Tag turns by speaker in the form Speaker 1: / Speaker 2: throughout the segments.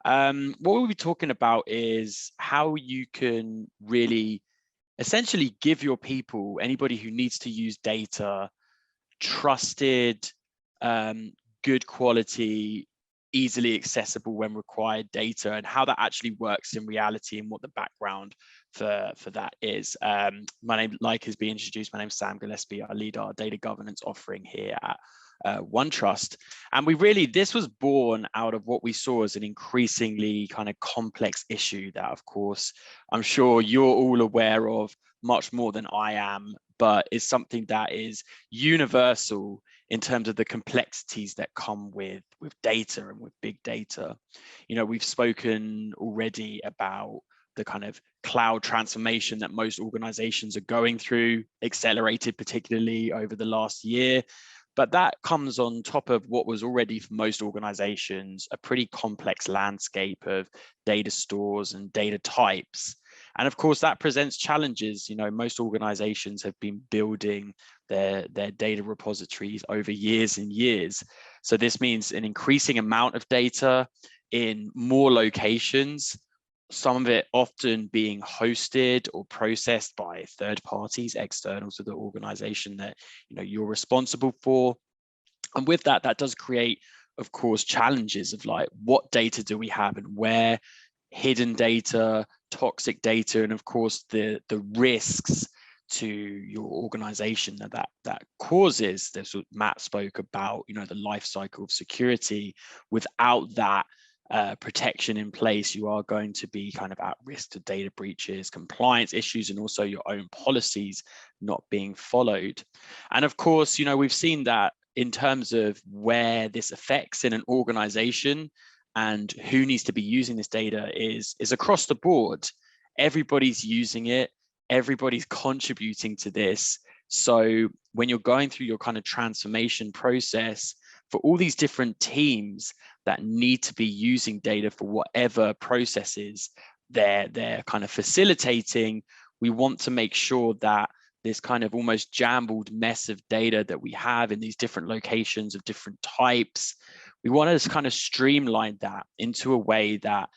Speaker 1: What we'll be talking about is how you can really essentially give your people, anybody who needs to use data, trusted, good quality, easily accessible when required data, and how that actually works in reality and what the background for that is. My name, like has been introduced, my name is Sam Gillespie. I lead our data governance offering here at OneTrust. And this was born out of what we saw as an increasingly kind of complex issue that, of course, I'm sure you're all aware of much more than I am, but is something that is universal in terms of the complexities that come with data and with big data. You know, we've spoken already about the kind of cloud transformation that most organizations are going through, accelerated particularly over the last year. But that comes on top of what was already, for most organizations, a pretty complex landscape of data stores and data types. And of course, that presents challenges. You know, most organizations have been building their data repositories over years and years. So this means an increasing amount of data in more locations, some of it often being hosted or processed by third parties external to the organization that you're responsible for. And with that, that does create, of course, challenges of like, what data do we have and where, hidden data, toxic data, and of course the risks to your organization that causes. This what Matt spoke about, the life cycle of security. Without that protection in place, you are going to be kind of at risk to data breaches, compliance issues, and also your own policies not being followed. And of course, we've seen that in terms of where this affects in an organization and who needs to be using this data is across the board. Everybody's using it, everybody's contributing to this. So when you're going through your kind of transformation process, for all these different teams that need to be using data for whatever processes they're kind of facilitating, we want to make sure that this kind of almost jumbled mess of data that we have in these different locations of different types, we want to kind of streamline that into a way that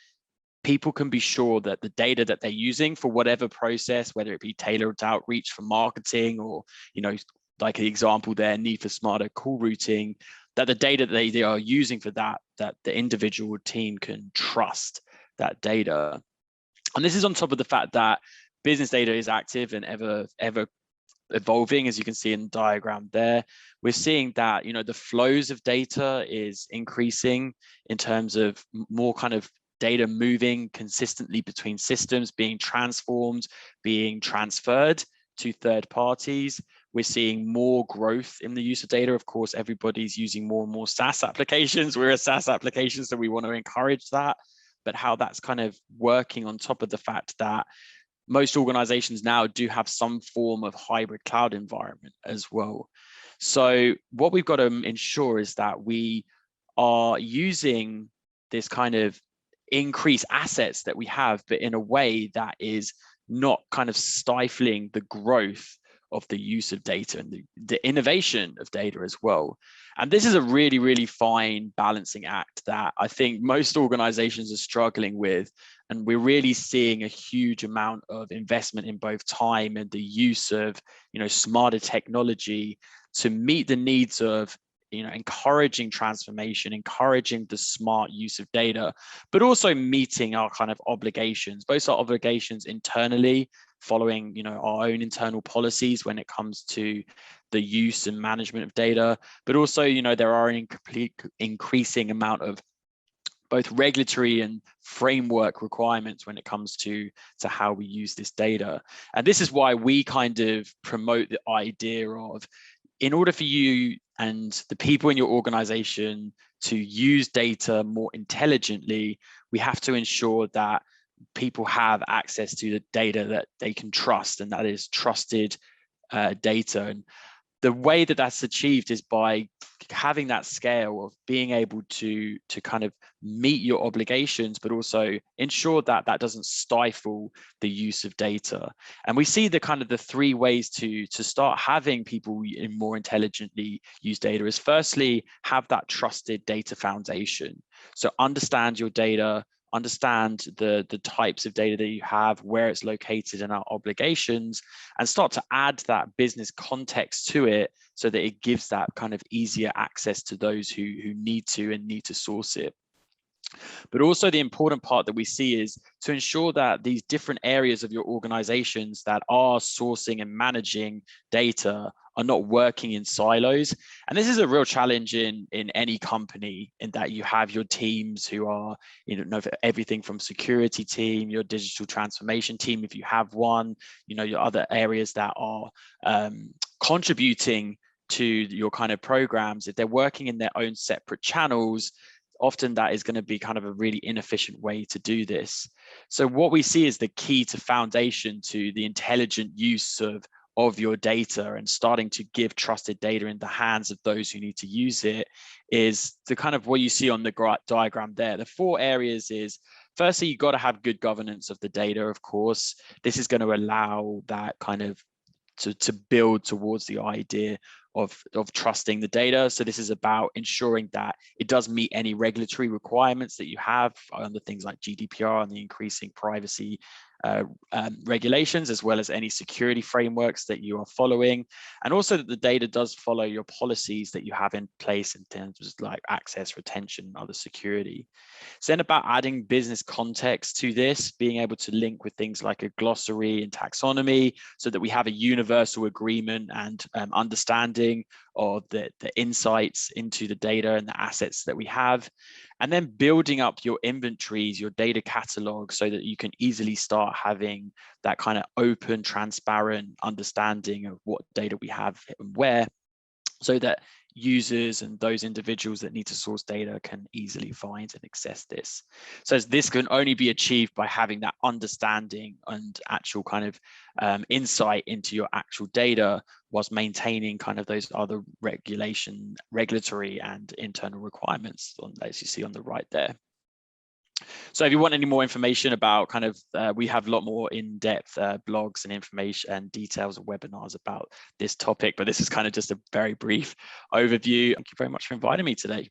Speaker 1: people can be sure that the data that they're using for whatever process, whether it be tailored outreach for marketing or, like the example there, need for smarter call routing, that the data that they are using for that the individual team can trust that data. And this is on top of the fact that business data is active and ever evolving, as you can see in the diagram there. We're seeing that, the flows of data is increasing in terms of more kind of data moving consistently between systems, being transformed, being transferred to third parties. We're seeing more growth in the use of data. Of course, everybody's using more and more SaaS applications. We're a SaaS application, so we want to encourage that. But how that's kind of working on top of the fact that most organizations now do have some form of hybrid cloud environment as well. So what we've got to ensure is that we are using this kind of increased assets that we have, but in a way that is not kind of stifling the growth of the use of data and the innovation of data as well. And this is a really, really fine balancing act that I think most organizations are struggling with. And we're really seeing a huge amount of investment in both time and the use of, smarter technology to meet the needs of, encouraging transformation, encouraging the smart use of data, but also meeting our kind of obligations, both our obligations internally, following, our own internal policies when it comes to the use and management of data, but also, there are an increasing amount of both regulatory and framework requirements when it comes to how we use this data. And this is why we kind of promote the idea of, in order for you and the people in your organization to use data more intelligently, we have to ensure that people have access to the data that they can trust, and that is trusted data. And the way that that's achieved is by having that scale of being able to kind of meet your obligations, but also ensure that that doesn't stifle the use of data. And we see the kind of the three ways to start having people more intelligently use data is, firstly, have that trusted data foundation. So understand your data, understand the types of data that you have, where it's located, and our obligations, and start to add that business context to it so that it gives that kind of easier access to those who need to source it. But also the important part that we see is to ensure that these different areas of your organizations that are sourcing and managing data are not working in silos. And this is a real challenge in any company, in that you have your teams who are, everything from security team, your digital transformation team, if you have one, your other areas that are contributing to your kind of programs. If they're working in their own separate channels, often that is going to be kind of a really inefficient way to do this. So what we see is the key to foundation to the intelligent use of your data and starting to give trusted data in the hands of those who need to use it is the kind of what you see on the diagram there. The 4 areas is, firstly, you've got to have good governance of the data, of course. This is going to allow that kind of to build towards the idea of trusting the data. So this is about ensuring that it does meet any regulatory requirements that you have under things like GDPR and the increasing privacy regulations, as well as any security frameworks that you are following, and also that the data does follow your policies that you have in place in terms of like access, retention, and other security. It's then about adding business context to this, being able to link with things like a glossary and taxonomy so that we have a universal agreement and understanding of the insights into the data and the assets that we have. And then building up your inventories, your data catalog, so that you can easily start having that kind of open, transparent understanding of what data we have and where, so that users and those individuals that need to source data can easily find and access this. So this can only be achieved by having that understanding and actual kind of insight into your actual data, whilst maintaining kind of those other regulatory and internal requirements, as you see on the right there. So if you want any more information about kind of, we have a lot more in-depth blogs and information and details of webinars about this topic, but this is kind of just a very brief overview. Thank you very much for inviting me today.